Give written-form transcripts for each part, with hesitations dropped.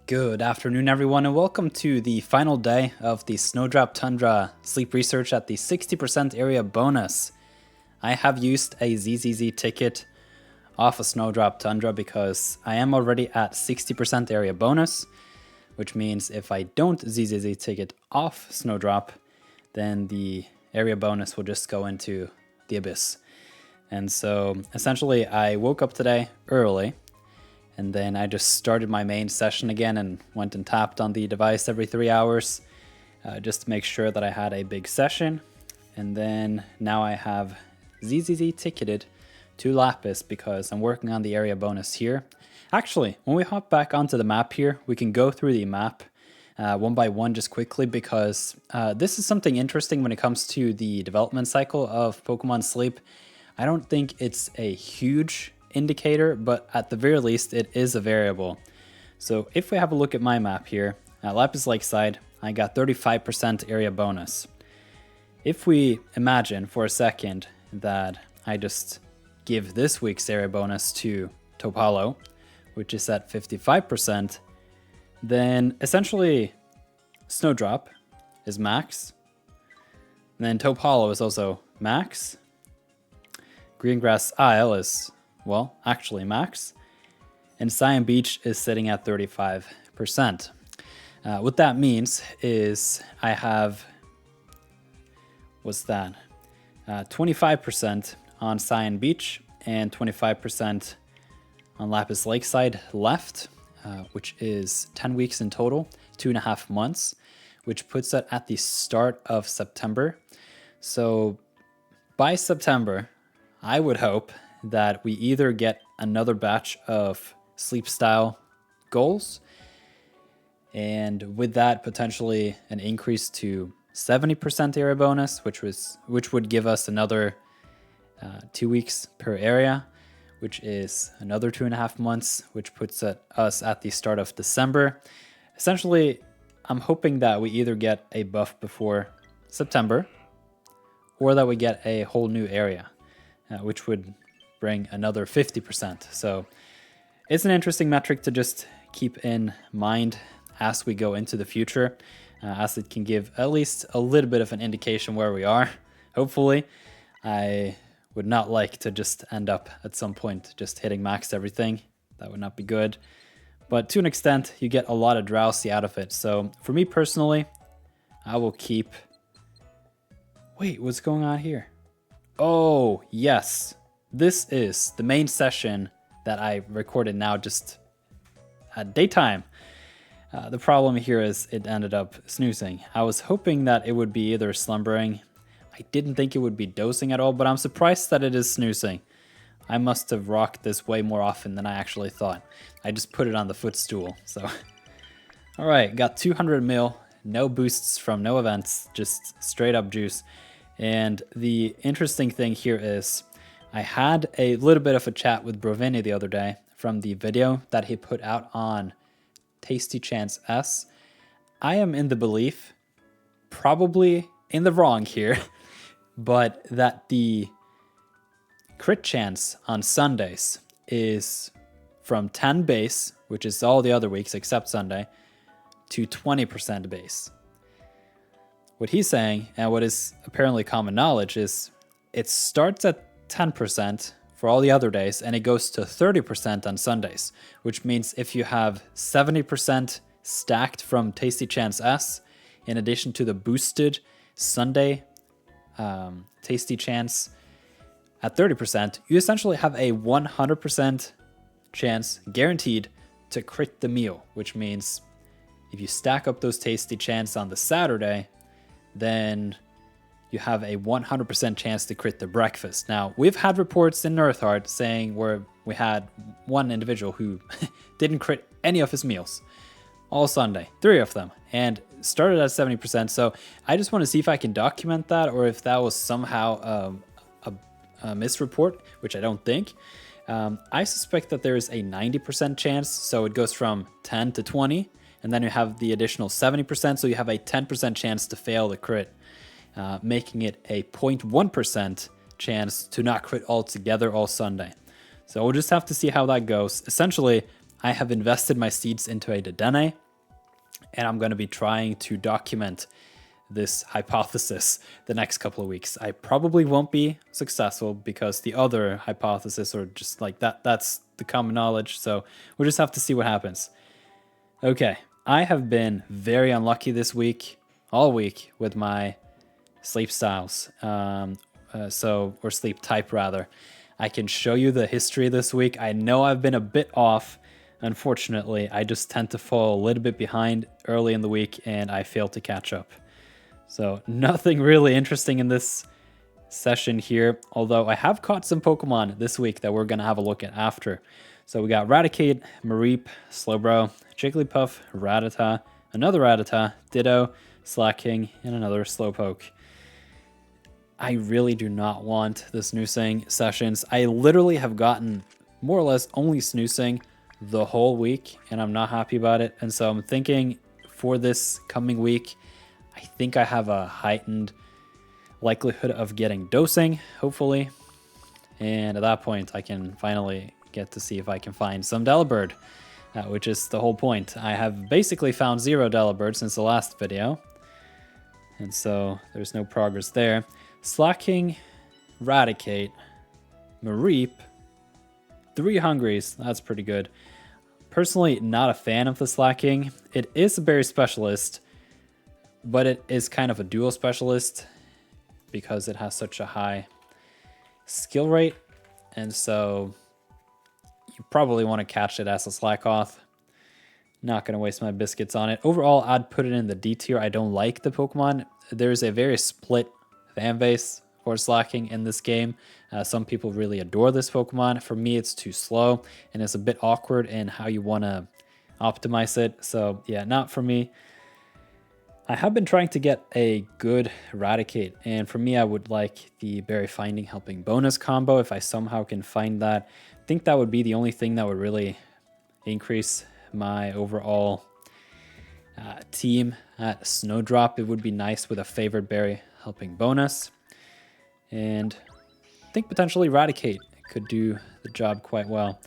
Good afternoon, everyone, and welcome to the final day of the Snowdrop Tundra sleep research at the 60% area bonus. I have used a ZZZ ticket off a Snowdrop Tundra because I am already at 60% area bonus, which means if I don't ZZZ ticket off Snowdrop, then the area bonus will just go into the abyss. And so essentially I woke up today early, and then I just started my main session again and went and tapped on the device every 3 hours just to make sure that I had a big session. And then now I have ZZZ ticketed to Lapis because I'm working on the area bonus here. Actually, when we hop back onto the map here, we can go through the map one by one just quickly because this is something interesting when it comes to the development cycle of Pokemon Sleep. I don't think it's a huge indicator, but at the very least it is a variable. So if we have a look at my map here at Lapis Lakeside, I got 35% area bonus. If we imagine for a second that I just give this week's area bonus to Topalo, which is at 55%, then essentially Snowdrop is max, and then Topalo is also max. Greengrass Isle is, well, actually max, and Cyan Beach is sitting at 35%. What that means is I have, what's that, 25% on Cyan Beach and 25% on Lapis Lakeside left, which is 10 weeks in total, 2.5 months, which puts it at the start of September. So by September, I would hope that we either get another batch of sleep style goals, and with that potentially an increase to 70% area bonus, which would give us another 2 weeks per area, which is another 2.5 months, which puts us at the start of December. Essentially, I'm hoping that we either get a buff before September or that we get a whole new area, which would bring another 50%. So it's an interesting metric to just keep in mind as we go into the future, as it can give at least a little bit of an indication where we are. Hopefully, I would not like to just end up at some point just hitting max everything. That would not be good. But to an extent, you get a lot of drowsy out of it. So for me personally, I will keep... Wait, what's going on here? Oh, yes. This is the main session that I recorded now just at daytime. The problem here is it ended up snoozing. I was hoping that it would be either slumbering. I didn't think it would be dozing at all, but I'm surprised that it is snoozing. I must have rocked this way more often than I actually thought. I just put it on the footstool, so. All right, got 200 mil, no boosts from no events, just straight up juice. And the interesting thing here is I had a little bit of a chat with Brovinnie the other day from the video that he put out on Tasty Chance S. I am in the belief, probably in the wrong here, but that the crit chance on Sundays is from 10 base, which is all the other weeks except Sunday, to 20% base. What he's saying, and what is apparently common knowledge, is it starts at 10% for all the other days, and it goes to 30% on Sundays, which means if you have 70% stacked from Tasty Chance S, in addition to the boosted Sunday Tasty Chance at 30%, you essentially have a 100% chance guaranteed to crit the meal, which means if you stack up those Tasty Chance on the Saturday, then you have a 100% chance to crit the breakfast. Now, we've had reports in Nirtheart saying where we had one individual who didn't crit any of his meals all Sunday, 3 of them, and started at 70%. So I just want to see if I can document that or if that was somehow a misreport, which I don't think. I suspect that there is a 90% chance, so it goes from 10 to 20, and then you have the additional 70%, so you have a 10% chance to fail the crit, making it a 0.1% chance to not crit altogether all Sunday. So we'll just have to see how that goes. Essentially, I have invested my seeds into a Dedenne, and I'm going to be trying to document this hypothesis the next couple of weeks. I probably won't be successful because the other hypothesis, or just like that's the common knowledge. So we'll just have to see what happens. Okay, I have been very unlucky this week, all week, with my sleep styles. Or sleep type rather. I can show you the history this week. I know I've been a bit off. Unfortunately, I just tend to fall a little bit behind early in the week and I fail to catch up. So nothing really interesting in this session here, although I have caught some Pokemon this week that we're going to have a look at after. So we got Raticate, Mareep, Slowbro, Jigglypuff, Rattata, another Rattata, Ditto, Slacking, and another Slowpoke. I really do not want the snoozing sessions. I literally have gotten more or less only snoozing the whole week, and I'm not happy about it. And so I'm thinking for this coming week, I think I have a heightened likelihood of getting dosing, hopefully. And at that point, I can finally get to see if I can find some Delibird, which is the whole point. I have basically found 0 Delibird since the last video, and so there's no progress there. Slacking, Raticate, Mareep, 3 Hungries, that's pretty good. Personally, not a fan of the Slacking. It is a berry specialist, but it is kind of a dual specialist because it has such a high skill rate, and so you probably want to catch it as a Slackoth. Not going to waste my biscuits on it. Overall, I'd put it in the D tier. I don't like the Pokemon. There's a very split fan base for Slacking in this game. Some people really adore this Pokemon. For me, it's too slow, and it's a bit awkward in how you want to optimize it. So yeah, not for me. I have been trying to get a good Raticate, and for me, I would like the Berry Finding Helping bonus combo. If I somehow can find that, I think that would be the only thing that would really increase my overall team at Snowdrop. It would be nice with a favored Berry Helping bonus, and I think potentially Raticate could do the job quite well.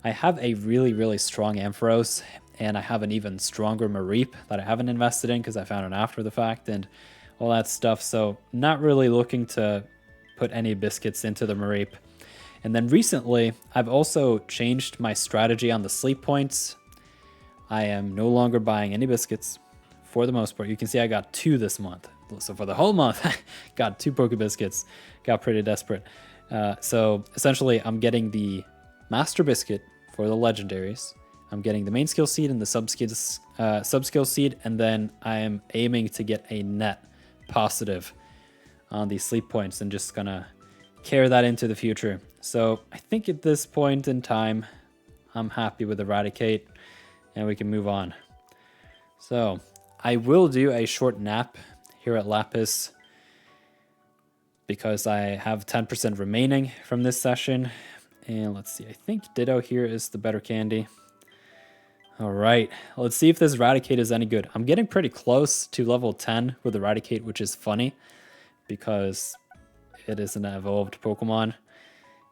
I have a really strong Ampharos, and I have an even stronger Mareep that I haven't invested in because I found it after the fact and all that stuff. So not really looking to put any biscuits into the Mareep. And then recently, I've also changed my strategy on the sleep points. I am no longer buying any biscuits for the most part. You can see I got 2 this month. So for the whole month, I got 2 Poke Biscuits. Got pretty desperate. So essentially, I'm getting the Master Biscuit for the legendaries. I'm getting the main skill seed and the sub-skill seed, and then I am aiming to get a net positive on these sleep points and just gonna carry that into the future. So I think at this point in time, I'm happy with Eradicate, and we can move on. So I will do a short nap here at Lapis because I have 10% remaining from this session. And let's see, I think Ditto here is the better candy. All right, let's see if this Raticate is any good. I'm getting pretty close to level 10 with the Raticate, which is funny because it is an evolved Pokemon.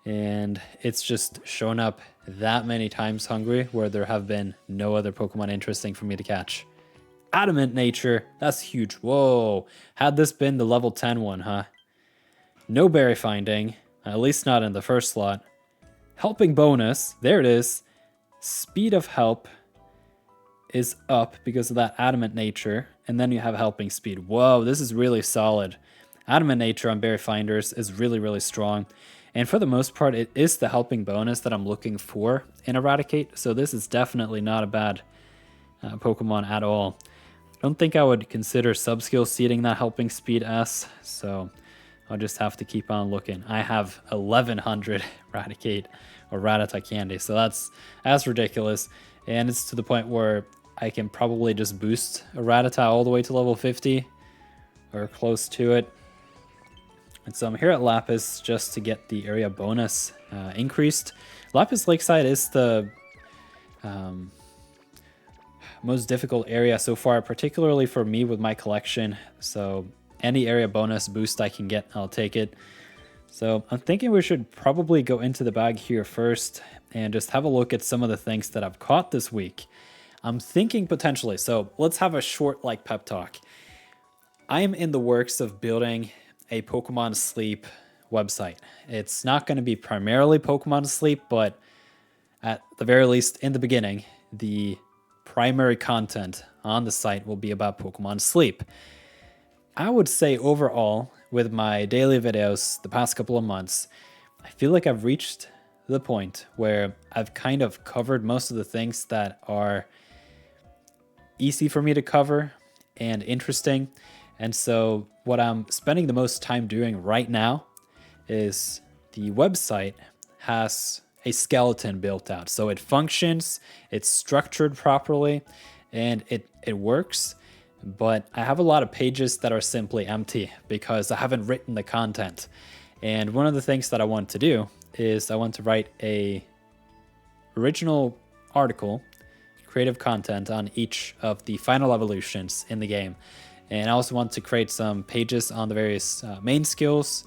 And it's just shown up that many times hungry where there have been no other Pokemon interesting for me to catch. Adamant Nature, that's huge. Whoa, had this been the level 10 one, huh? No Berry Finding, at least not in the first slot. Helping bonus, there it is. Speed of Help is up because of that Adamant Nature, and then you have Helping Speed. Whoa, this is really solid. Adamant Nature on Berry Finders is really strong, and for the most part, it is the Helping bonus that I'm looking for in Eradicate, so this is definitely not a bad Pokemon at all. I don't think I would consider Subskill seeding that Helping Speed S, so I'll just have to keep on looking. I have 1100 Raticate or Rattata candy, so that's ridiculous, and it's to the point where I can probably just boost a Rattata all the way to level 50 or close to it. And so I'm here at Lapis just to get the area bonus increased. Lapis Lakeside is the most difficult area so far, particularly for me with my collection. So any area bonus boost I can get, I'll take it. So I'm thinking we should probably go into the bag here first and just have a look at some of the things that I've caught this week. I'm thinking potentially, so let's have a short like pep talk. I am in the works of building a Pokemon Sleep website. It's not going to be primarily Pokemon Sleep, but at the very least in the beginning, the primary content on the site will be about Pokemon Sleep. I would say overall, with my daily videos the past couple of months, I feel like I've reached the point where I've kind of covered most of the things that are easy for me to cover and interesting. And so what I'm spending the most time doing right now is the website has a skeleton built out. So it functions, it's structured properly, and it works. But I have a lot of pages that are simply empty because I haven't written the content. And one of the things that I want to do is I want to write a original article, creative content on each of the final evolutions in the game. And I also want to create some pages on the various main skills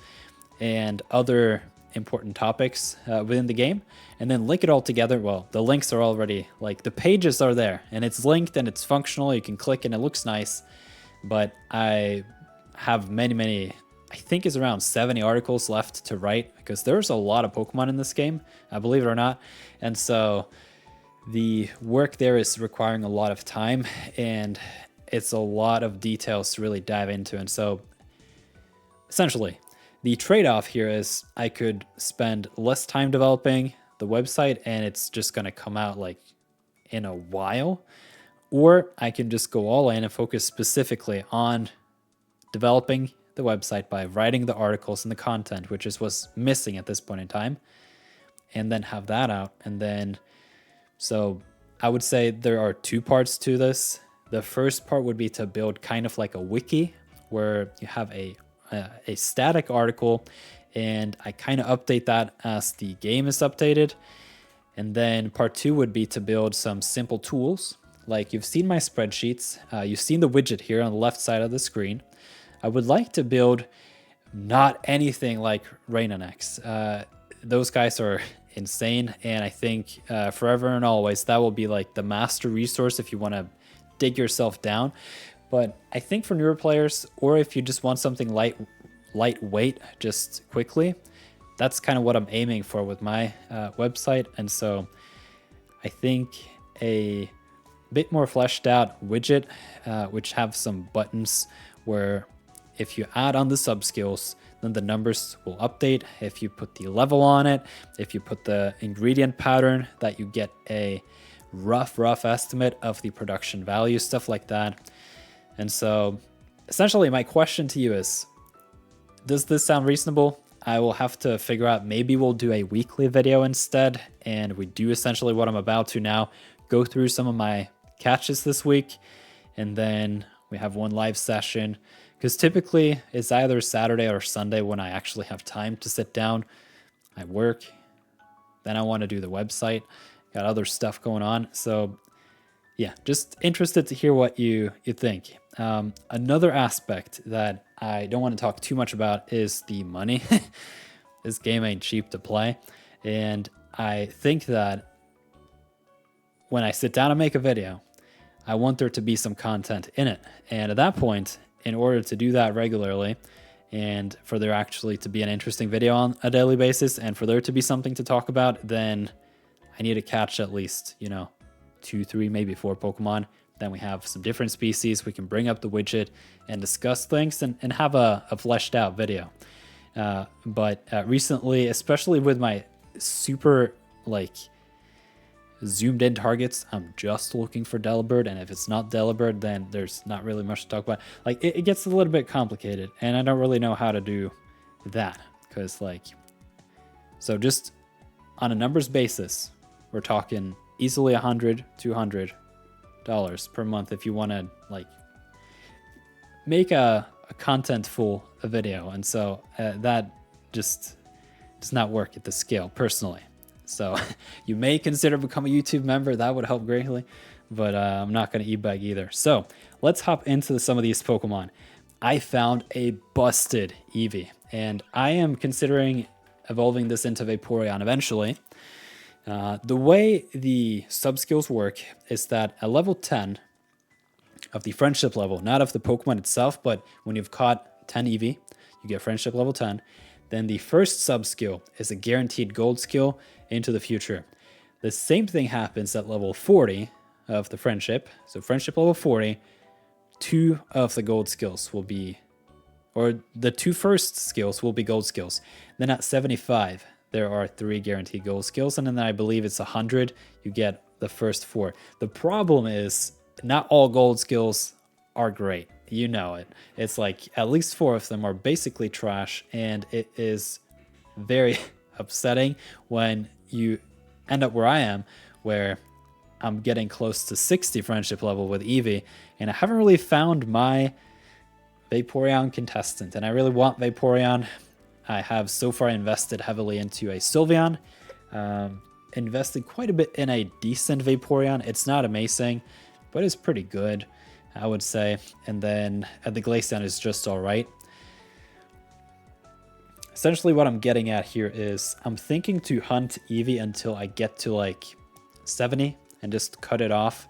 and other important topics within the game, and then link it all together. Well, the links are already, like, the pages are there and it's linked and it's functional. You can click and it looks nice, but I have many, I think it's around 70 articles left to write because there's a lot of Pokemon in this game, believe it or not. And so the work there is requiring a lot of time and it's a lot of details to really dive into. And so essentially, the trade-off here is I could spend less time developing the website and it's just going to come out like in a while, or I can just go all in and focus specifically on developing the website by writing the articles and the content, which is what's missing at this point in time, and then have that out. And then, so I would say there are two parts to this. The first part would be to build kind of like a wiki where you have a static article and I kind of update that as the game is updated. And then part two would be to build some simple tools. Like you've seen my spreadsheets, you've seen the widget here on the left side of the screen. I would like to build not anything like Rainonex. Those guys are insane, and I think forever and always that will be like the master resource if you want to dig yourself down. But I think for newer players, or if you just want something lightweight, just quickly, that's kind of what I'm aiming for with my website. And so I think a bit more fleshed out widget, which have some buttons where if you add on the sub skills, then the numbers will update. If you put the level on it, if you put the ingredient pattern, that you get a rough estimate of the production value, stuff like that. And so essentially my question to you is, does this sound reasonable? I will have to figure out, maybe we'll do a weekly video instead, and we do essentially what I'm about to now, go through some of my catches this week, and then we have one live session, because typically it's either Saturday or Sunday when I actually have time to sit down. I work, then I want to do the website, got other stuff going on. So yeah, just interested to hear what you think. Another aspect that I don't want to talk too much about is the money. This game ain't cheap to play. And I think that when I sit down and make a video, I want there to be some content in it. And at that point, in order to do that regularly, and for there actually to be an interesting video on a daily basis, and for there to be something to talk about, then I need to catch at least, 2, 3, maybe 4 Pokemon. Then we have some different species. We can bring up the widget and discuss things and have a fleshed out video. But recently, especially with my super zoomed in targets, I'm just looking for Delibird, and if it's not Delibird, then there's not really much to talk about. It gets a little bit complicated, and I don't really know how to do that, because so just on a numbers basis, we're talking easily $100, $200 per month if you want to make a contentful video. And so that just does not work at the scale personally. So you may consider becoming a YouTube member. That would help greatly, but I'm not going to e-bag either. So let's hop into some of these Pokemon. I found a busted Eevee, and I am considering evolving this into Vaporeon eventually. The way the sub-skills work is that at level 10 of the friendship level, not of the Pokemon itself, but when you've caught 10 Eevee, you get friendship level 10, then the first sub-skill is a guaranteed gold skill into the future. The same thing happens at level 40 of the friendship. So friendship level 40, 2 of the gold skills will be, or the 2 first skills will be gold skills. Then at 75, there are 3 guaranteed gold skills. And then I believe it's 100, you get the first 4. The problem is not all gold skills are great. You know it. It's like at least 4 of them are basically trash. And it is very upsetting when you end up where I am, where I'm getting close to 60 friendship level with Eevee, and I haven't really found my Vaporeon contestant, and I really want Vaporeon. I have so far invested heavily into a Sylveon, invested quite a bit in a decent Vaporeon. It's not amazing, but it's pretty good, I would say, and then the Glaceon is just alright. Essentially what I'm getting at here is I'm thinking to hunt Eevee until I get to like 70 and just cut it off,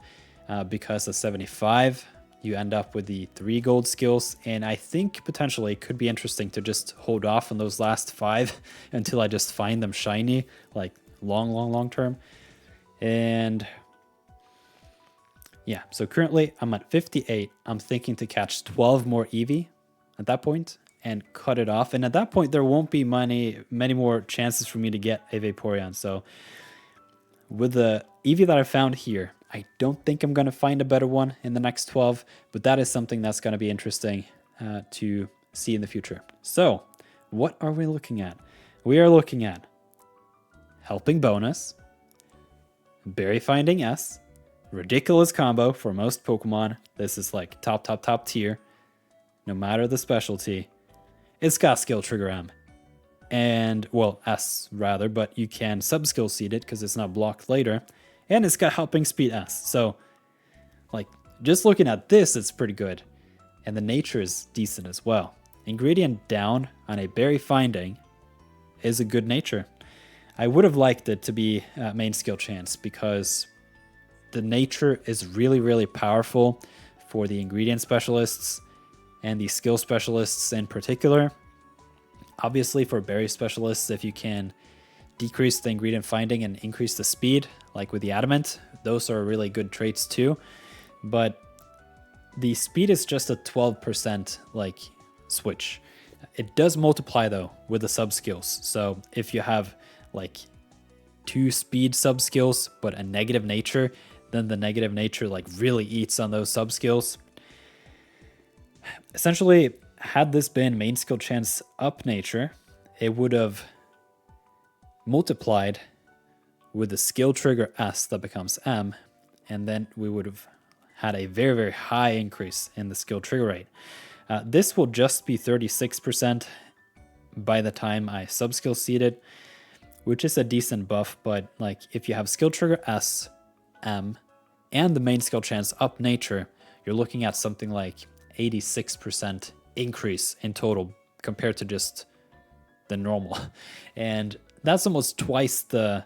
because at 75 you end up with the 3 gold skills, and I think potentially it could be interesting to just hold off on those last 5 until I just find them shiny, like long term. And yeah, so currently I'm at 58. I'm thinking to catch 12 more Eevee at that point and cut it off. And at that point, there won't be many more chances for me to get a Vaporeon. So with the Eevee that I found here, I don't think I'm going to find a better one in the next 12, but that is something that's going to be interesting to see in the future. So what are we looking at? We are looking at Helping Bonus, Berry Finding S, ridiculous combo for most Pokemon. This is like top tier, no matter the specialty. It's got Skill Trigger M, and, well, S rather, but you can sub-skill seed it because it's not blocked later. And it's got Helping Speed S. So, like, just looking at this, it's pretty good. And the nature is decent as well. Ingredient down on a Berry Finding is a good nature. I would have liked it to be main skill chance because the nature is really powerful for the ingredient specialists and the skill specialists in particular. Obviously for berry specialists, if you can decrease the ingredient finding and increase the speed, like with the adamant, those are really good traits too. But the speed is just a 12% like switch. It does multiply though with the sub skills. So if you have like 2 speed sub skills but a negative nature, then the negative nature like really eats on those sub skills. Essentially, had this been main skill chance up nature, it would have multiplied with the skill trigger S that becomes M, and then we would have had a very high increase in the skill trigger rate. This will just be 36% by the time I sub-skill seed it, which is a decent buff, but like if you have skill trigger S, M, and the main skill chance up nature, you're looking at something like 86% increase in total compared to just the normal. And that's almost twice the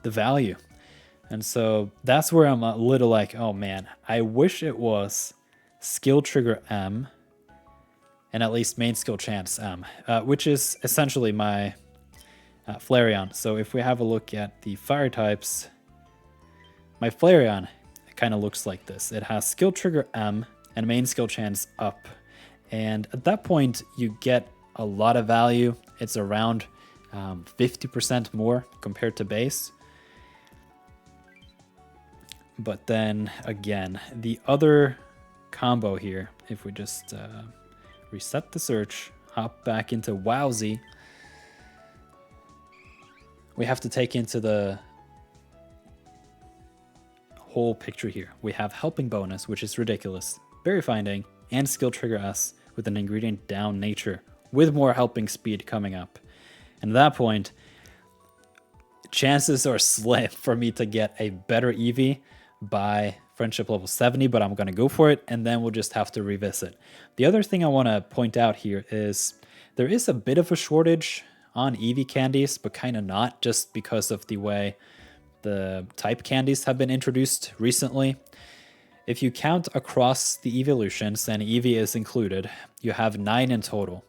value. And so that's where I'm a little like, oh man, I wish it was skill trigger M and at least main skill chance M, which is essentially my Flareon. So if we have a look at the fire types, my Flareon kind of looks like this. It has skill trigger M and main skill chance up. And at that point, you get a lot of value. It's around 50% more compared to base. But then again, the other combo here, if we just reset the search, hop back into Wowzy, we have to take into the whole picture here. We have Helping Bonus, which is ridiculous, Berry Finding, and Skill Trigger S with an ingredient down nature, with more helping speed coming up. And at that point, chances are slim for me to get a better Eevee by friendship level 70, but I'm going to go for it, and then we'll just have to revisit. The other thing I want to point out here is there is a bit of a shortage on Eevee candies, but kind of not, just because of the way the type candies have been introduced recently. If you count across the evolutions, and Eevee is included, you have 9 in total,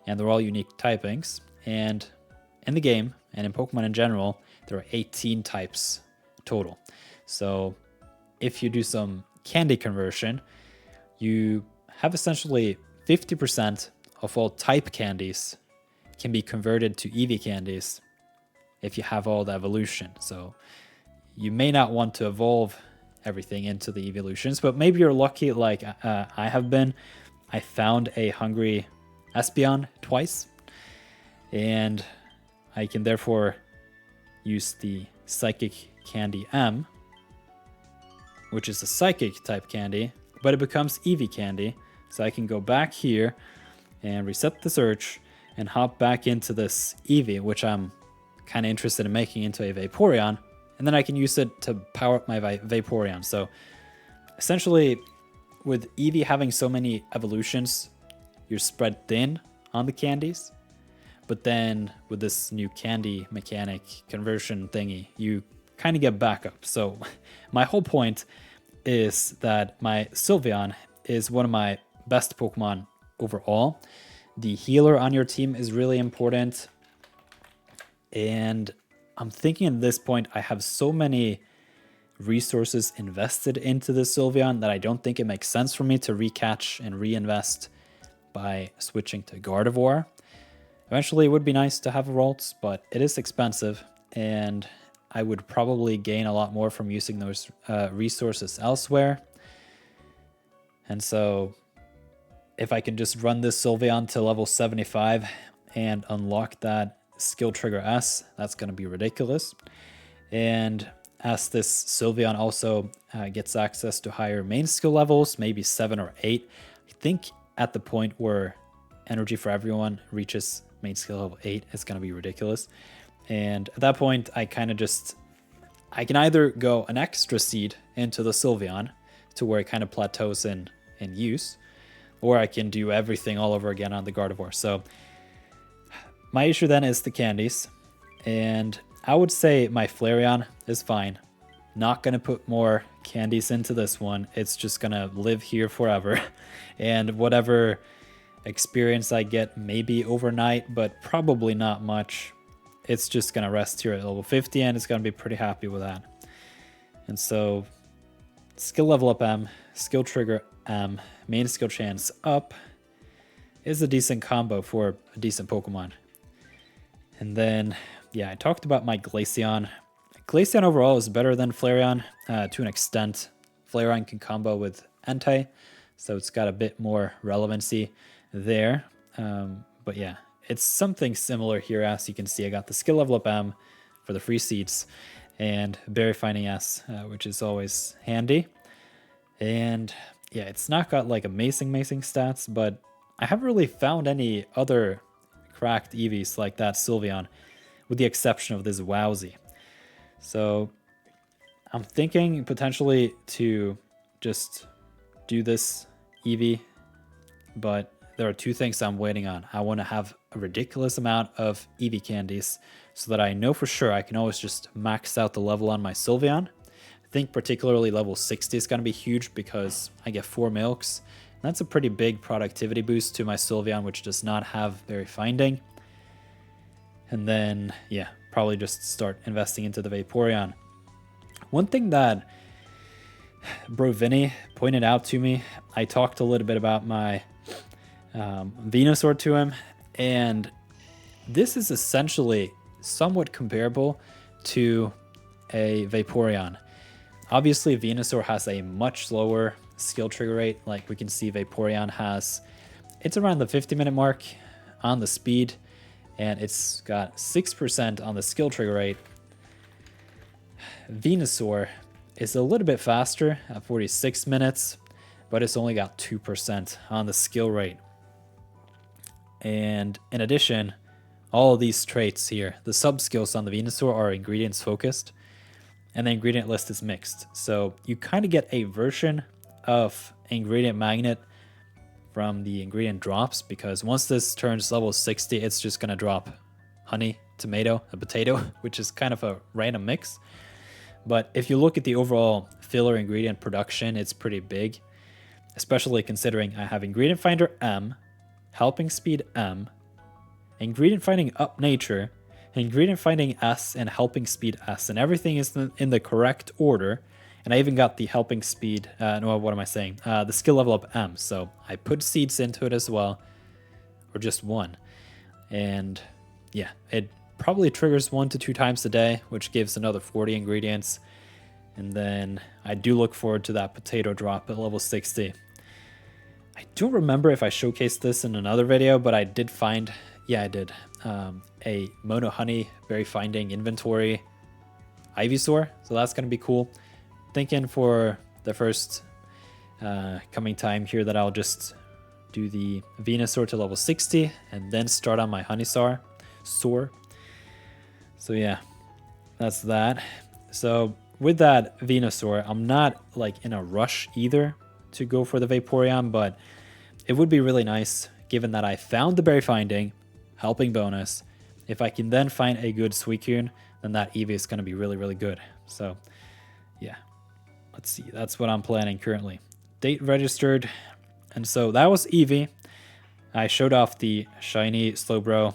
and they're all unique typings. And in the game, and in Pokemon in general, there are 18 types total. So if you do some candy conversion, you have essentially 50% of all type candies can be converted to Eevee candies if you have all the evolution. So you may not want to evolve everything into the evolutions, but maybe you're lucky like I have been. I found a hungry Espeon twice, and I can therefore use the Psychic Candy M, which is a Psychic type candy, but it becomes Eevee candy. So I can go back here and reset the search and hop back into this Eevee, which I'm kind of interested in making into a Vaporeon, and then I can use it to power up my Vaporeon. So essentially, with Eevee having so many evolutions, you're spread thin on the candies. But then with this new candy mechanic conversion thingy, you kind of get backup. So my whole point is that my Sylveon is one of my best Pokemon overall. The healer on your team is really important. And I'm thinking at this point, I have so many resources invested into the Sylveon that I don't think it makes sense for me to recatch and reinvest by switching to Gardevoir. Eventually, it would be nice to have a Ralts, but it is expensive, and I would probably gain a lot more from using those resources elsewhere. And so, if I can just run this Sylveon to level 75 and unlock that skill trigger S, that's going to be ridiculous. And as this Sylveon also gets access to higher main skill levels, maybe 7 or 8, I think at the point where Energy for Everyone reaches main skill level 8, it's going to be ridiculous. And at that point, I kind of just, I can either go an extra seed into the Sylveon to where it kind of plateaus in use, or I can do everything all over again on the Gardevoir. So my issue then is the candies, and I would say my Flareon is fine. Not going to put more candies into this one. It's just going to live here forever. And whatever experience I get, maybe overnight, but probably not much. It's just going to rest here at level 50, and it's going to be pretty happy with that. And so skill level up M, skill trigger M, main skill chance up is a decent combo for a decent Pokemon. And then, yeah, I talked about my Glaceon. Glaceon overall is better than Flareon to an extent. Flareon can combo with Entei, so it's got a bit more relevancy there. But yeah, it's something similar here. As you can see, I got the skill level up M for the free seeds and Berry Finding S, which is always handy. And yeah, it's not got like amazing stats, but I haven't really found any other cracked Eevees like that Sylveon, with the exception of this Wowzy. So I'm thinking potentially to just do this Eevee, but there are two things I'm waiting on. I want to have a ridiculous amount of Eevee candies so that I know for sure I can always just max out the level on my Sylveon. I think particularly level 60 is going to be huge because I get 4 milks. That's a pretty big productivity boost to my Sylveon, which does not have Berry Finding. And then, yeah, probably just start investing into the Vaporeon. One thing that Brovinnie pointed out to me, I talked a little bit about my Venusaur to him, and this is essentially somewhat comparable to a Vaporeon. Obviously, Venusaur has a much slower skill trigger rate. Like we can see, Vaporeon has, it's around the 50-minute mark on the speed, and it's got 6% on the skill trigger rate. Venusaur is a little bit faster at 46 minutes, but it's only got 2% on the skill rate. And in addition, all of these traits here, the sub skills on the Venusaur are ingredients focused. and the ingredient list is mixed. So you kind of get a version of ingredient magnet from the ingredient drops, because once this turns level 60, it's just going to drop honey, tomato, and potato, which is kind of a random mix. But if you look at the overall filler ingredient production, it's pretty big, especially considering I have ingredient finder M, helping speed M, ingredient finding up nature, ingredient finding S, and helping speed S, and everything is in the correct order. And I even got the helping speed, no, what am I saying? The skill level up M. So I put seeds into it as well, or just one. And yeah, it probably triggers 1 to 2 times a day, which gives another 40 ingredients. And then I do look forward to that potato drop at level 60. I don't remember if I showcased this in another video, but I did find, yeah, I did, a Mono Honey Berry Finding Inventory Ivysaur. So that's going to be cool. Thinking for the first coming time here that I'll just do the Venusaur to level 60 and then start on my Honeysaur. So yeah, that's that. So with that Venusaur, I'm not like in a rush either to go for the Vaporeon, but it would be really nice, given that I found the berry finding, helping bonus. If I can then find a good Suicune, then that Eevee is going to be really, really good. So yeah. Let's see, that's what I'm planning currently. Date registered. And so that was Eevee. I showed off the shiny Slowbro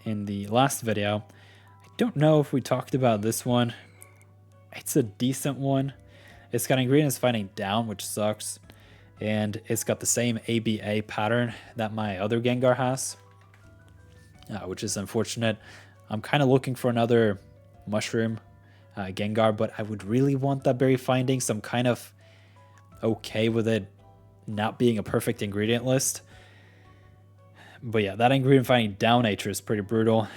in the last video. I don't know if we talked about this one. It's a decent one. It's got ingredients finding down, which sucks. And it's got the same ABA pattern that my other Gengar has, which is unfortunate. I'm kind of looking for another mushroom Gengar, but I would really want that berry finding, so I'm kind of okay with it not being a perfect ingredient list. But yeah, that ingredient finding down nature is pretty brutal,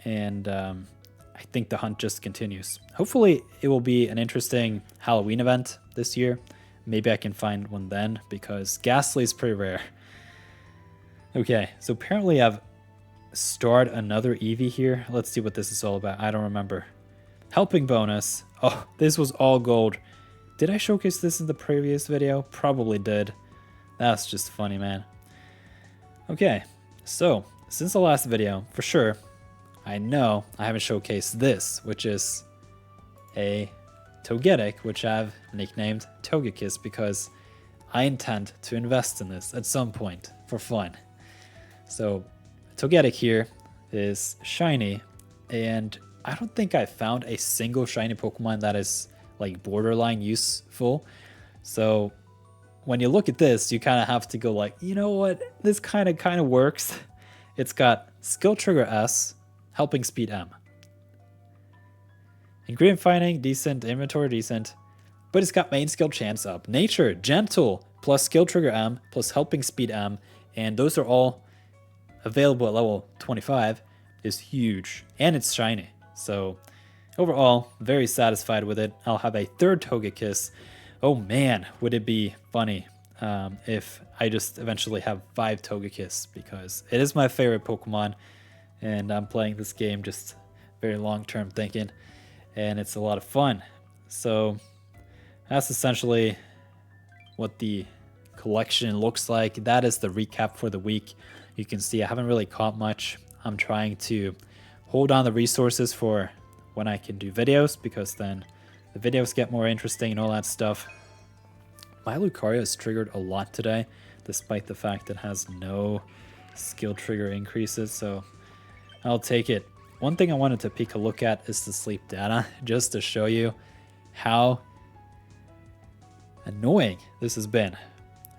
and I think the hunt just continues. Hopefully it will be an interesting Halloween event this year. Maybe I can find one then, because Ghastly is pretty rare. Okay, so apparently I've starred another Eevee here. Let's see what this is all about. I don't remember. Helping bonus. Oh, this was all gold. Did I showcase this in the previous video? Probably did. That's just funny, man. Okay, so since the last video, for sure, I know I haven't showcased this, which is a Togetic, which I've nicknamed Togekiss because I intend to invest in this at some point for fun. So Togetic here is shiny, and I don't think I found a single shiny Pokemon that is like borderline useful. So when you look at this, you kind of have to go like, you know what, this kind of works. It's got skill trigger S, helping speed M. Ingredient finding, decent. Inventory, decent. But it's got main skill chance up. Nature, gentle, plus skill trigger M, plus helping speed M. And those are all available at level 25. Is huge. And it's shiny. So overall, very satisfied with it. I'll have a third Togekiss. Oh man, would it be funny if I just eventually have 5 Togekiss, because it is my favorite Pokemon. And I'm playing this game just very long-term thinking. And it's a lot of fun. So that's essentially what the collection looks like. That is the recap for the week. You can see I haven't really caught much. I'm trying to hold on the resources for when I can do videos, because then the videos get more interesting and all that stuff. My Lucario is triggered a lot today, despite the fact it has no skill trigger increases, so I'll take it. One thing I wanted to take a look at is the sleep data, just to show you how annoying this has been.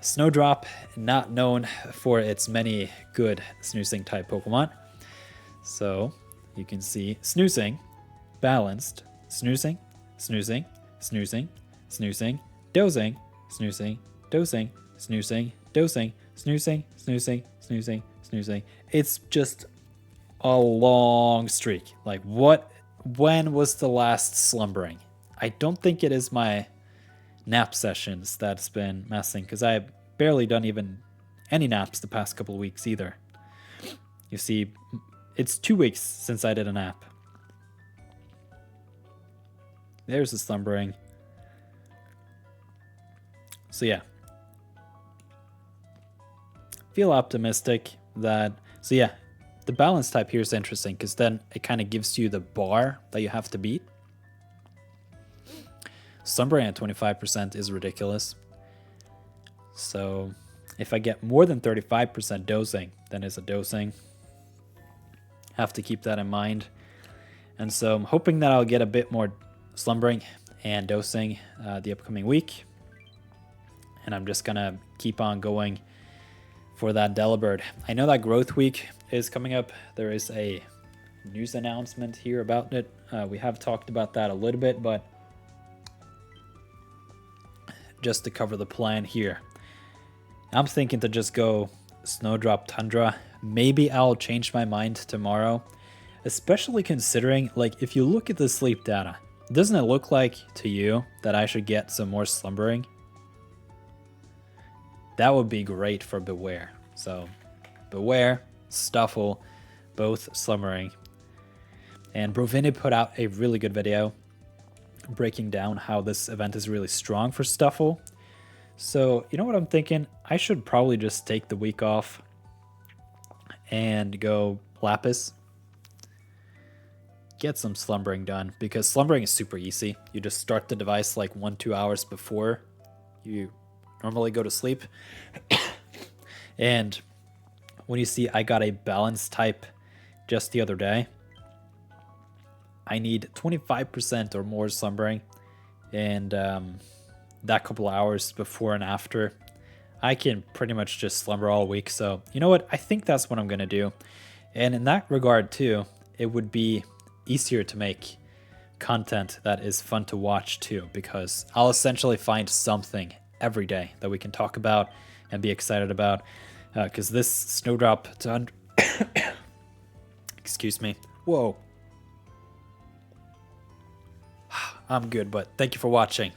Snowdrop, not known for its many good snoozing type Pokemon. So you can see snoozing, balanced, snoozing, snoozing, snoozing, snoozing, dozing, snoozing, dozing, snoozing, dozing, snoozing, snoozing, snoozing, snoozing. It's just a long streak. Like when was the last slumbering? I don't think it is my nap sessions that's been messing, because I've barely done even any naps the past couple of weeks either. You see, it's 2 weeks since I did a nap. There's the slumbering. So yeah. Feel optimistic that... So yeah, the balance type here is interesting because then it kind of gives you the bar that you have to beat. Slumbering at 25% is ridiculous. So if I get more than 35% dosing, then it's a dosing. Have to keep that in mind. And so I'm hoping that I'll get a bit more slumbering and dosing the upcoming week. And I'm just going to keep on going for that Delibird. I know that Growth Week is coming up. There is a news announcement here about it. We have talked about that a little bit, but just to cover the plan here, I'm thinking to just go Snowdrop Tundra. Maybe I'll change my mind tomorrow, especially considering, like, if you look at the sleep data, doesn't it look like to you that I should get some more slumbering? That would be great for Beware. So Beware, Stuffle, both slumbering. And Brovinnie put out a really good video breaking down how this event is really strong for Stuffle. So you know what I'm thinking? I should probably just take the week off and go Lapis. Get some slumbering done, because slumbering is super easy. You just start the device like 1-2 hours before you normally go to sleep. And when you see I got a balance type just the other day, I need 25% or more slumbering, and that couple hours before and after, I can pretty much just slumber all week. So you know what? I think that's what I'm going to do. And in that regard too, it would be easier to make content that is fun to watch too, because I'll essentially find something every day that we can talk about and be excited about, because this Snowdrop Tundra excuse me, whoa, I'm good, but thank you for watching.